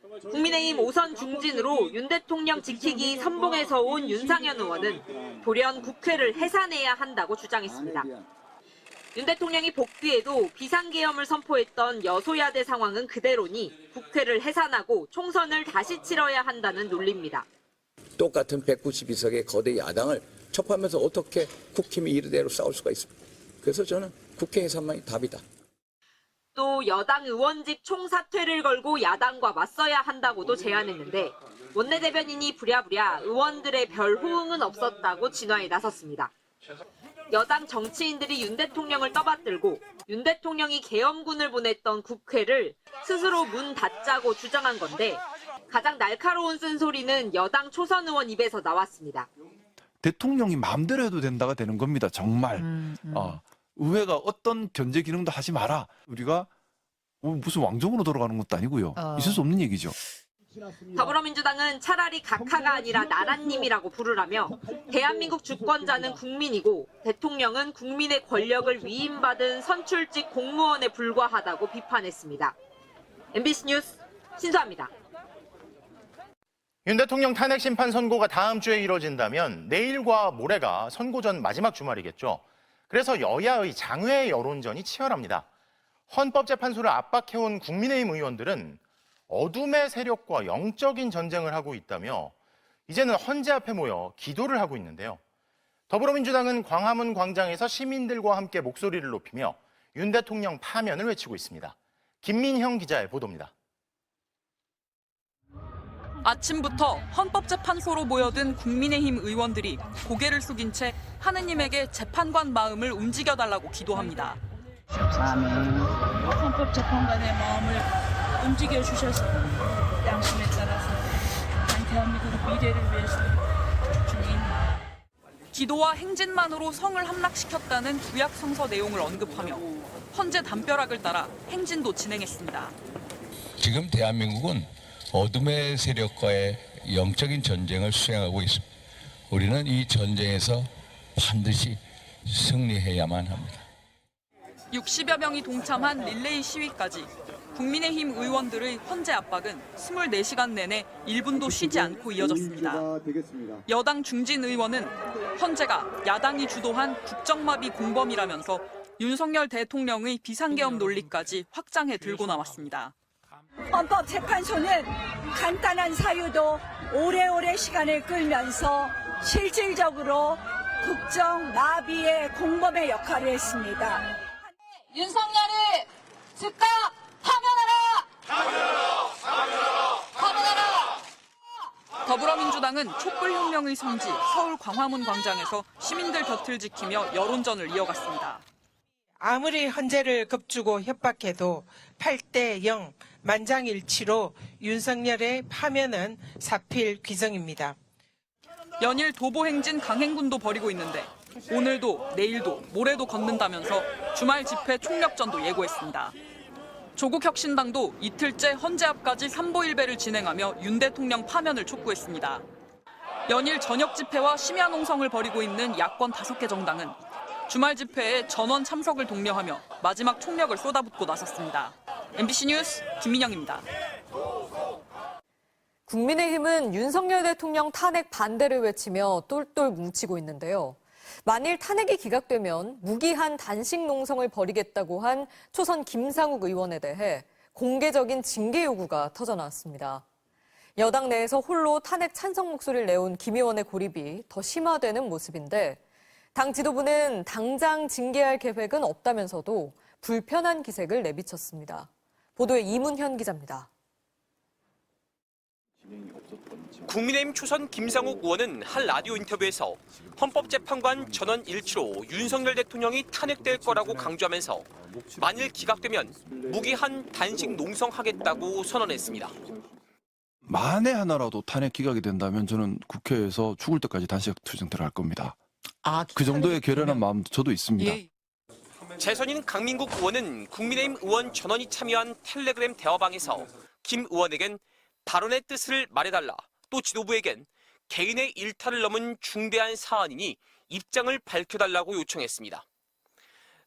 국민의힘 5선 중진으로 윤 대통령 지키기 선봉에서 온 윤상현 의원은 돌연 국회를 해산해야 한다고 주장했습니다. 윤 대통령이 복귀해도 비상계엄을 선포했던 여소야대 상황은 그대로니 국회를 해산하고 총선을 다시 치러야 한다는 논리입니다. 똑같은 192석의 거대 야당을 첩하면서 어떻게 국힘이 이르대로 싸울 수가 있습니까? 그래서 저는 국회 해산만이 답이다. 또 여당 의원직 총사퇴를 걸고 야당과 맞서야 한다고도 제안했는데 원내대변인이 부랴부랴 의원들의 별 호응은 없었다고 진화에 나섰습니다. 여당 정치인들이 윤 대통령을 떠받들고 윤 대통령이 계엄군을 보냈던 국회를 스스로 문 닫자고 주장한 건데 가장 날카로운 쓴소리는 여당 초선 의원 입에서 나왔습니다. 대통령이 마음대로 해도 된다가 되는 겁니다. 정말. 의회가 어떤 견제 기능도 하지 마라. 우리가 무슨 왕정으로 돌아가는 것도 아니고요. 있을 수 없는 얘기죠. 더불어민주당은 차라리 각하가 아니라 나라님이라고 부르라며 대한민국 주권자는 국민이고 대통령은 국민의 권력을 위임받은 선출직 공무원에 불과하다고 비판했습니다. MBC 뉴스 신수아입니다. 윤 대통령 탄핵 심판 선고가 다음 주에 이뤄진다면 내일과 모레가 선고 전 마지막 주말이겠죠. 그래서 여야의 장외 여론전이 치열합니다. 헌법재판소를 압박해온 국민의힘 의원들은 어둠의 세력과 영적인 전쟁을 하고 있다며 이제는 헌재 앞에 모여 기도를 하고 있는데요. 더불어민주당은 광화문 광장에서 시민들과 함께 목소리를 높이며 윤 대통령 파면을 외치고 있습니다. 김민형 기자의 보도입니다. 아침부터 헌법재판소로 모여든 국민의힘 의원들이 고개를 숙인 채 하느님에게 재판관 마음을 움직여달라고 기도합니다. 아멘. 헌법재판관의 마음을 움직여주셔서 양심에 따라서 대한민국 미래를 위해서 주님. 기도와 행진만으로 성을 함락시켰다는 구약 성서 내용을 언급하며 헌재 담벼락을 따라 행진도 진행했습니다. 지금 대한민국은 어둠의 세력과의 영적인 전쟁을 수행하고 있습니다. 우리는 이 전쟁에서 반드시 승리해야만 합니다. 60여 명이 동참한 릴레이 시위까지 국민의힘 의원들의 헌재 압박은 24시간 내내 1분도 쉬지 않고 이어졌습니다. 여당 중진 의원은 헌재가 야당이 주도한 국정마비 공범이라면서 윤석열 대통령의 비상계엄 논리까지 확장해 들고 나왔습니다. 헌법재판소는 간단한 사유도 오래오래 시간을 끌면서 실질적으로 국정 마비의 공범의 역할을 했습니다. 윤석열을 즉각 파면하라! 파면하라! 더불어민주당은 촛불혁명의 성지 서울 광화문 광장에서 시민들 곁을 지키며 여론전을 이어갔습니다. 아무리 헌재를 겁주고 협박해도 8대0 만장일치로 윤석열의 파면은 사필 귀정입니다. 연일 도보행진 강행군도 벌이고 있는데 오늘도 내일도 모레도 걷는다면서 주말 집회 총력전도 예고했습니다. 조국혁신당도 이틀째 헌재 앞까지 삼보일배를 진행하며 윤 대통령 파면을 촉구했습니다. 연일 저녁 집회와 심야 농성을 벌이고 있는 야권 5개 정당은 주말 집회에 전원 참석을 독려하며 마지막 총력을 쏟아붓고 나섰습니다. MBC 뉴스 김민영입니다. 국민의힘은 윤석열 대통령 탄핵 반대를 외치며 똘똘 뭉치고 있는데요. 만일 탄핵이 기각되면 무기한 단식 농성을 벌이겠다고 한 초선 김상욱 의원에 대해 공개적인 징계 요구가 터져나왔습니다. 여당 내에서 홀로 탄핵 찬성 목소리를 내온 김 의원의 고립이 더 심화되는 모습인데 당 지도부는 당장 징계할 계획은 없다면서도 불편한 기색을 내비쳤습니다. 보도에 이문현 기자입니다. 국민의힘 초선 김상욱 의원은 한 라디오 인터뷰에서 헌법재판관 전원 일치로 윤석열 대통령이 탄핵될 거라고 강조하면서 만일 기각되면 무기한 단식 농성하겠다고 선언했습니다. 만에 하나라도 탄핵 기각이 된다면 저는 국회에서 죽을 때까지 단식 투쟁 들어갈 겁니다. 그 정도의 결연한 마음도 저도 있습니다. 예. 재선인 강민국 의원은 국민의힘 의원 전원이 참여한 텔레그램 대화방에서 김 의원에겐 발언의 뜻을 말해달라, 또 지도부에겐 개인의 일탈을 넘은 중대한 사안이니 입장을 밝혀달라고 요청했습니다.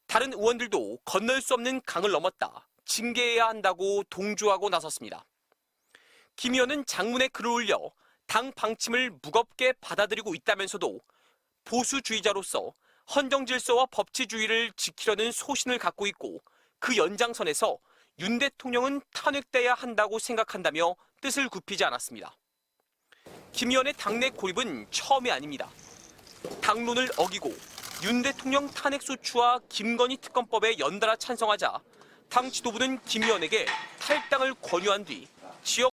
다른 의원들도 건널 수 없는 강을 넘었다, 징계해야 한다고 동조하고 나섰습니다. 김 의원은 장문에 글을 올려 당 방침을 무겁게 받아들이고 있다면서도 보수주의자로서 헌정 질서와 법치주의를 지키려는 소신을 갖고 있고 그 연장선에서 윤 대통령은 탄핵돼야 한다고 생각한다며 뜻을 굽히지 않았습니다. 김 의원의 당내 고립은 처음이 아닙니다. 당론을 어기고 윤 대통령 탄핵소추와 김건희 특검법에 연달아 찬성하자 당 지도부는 김 의원에게 탈당을 권유한 뒤 지역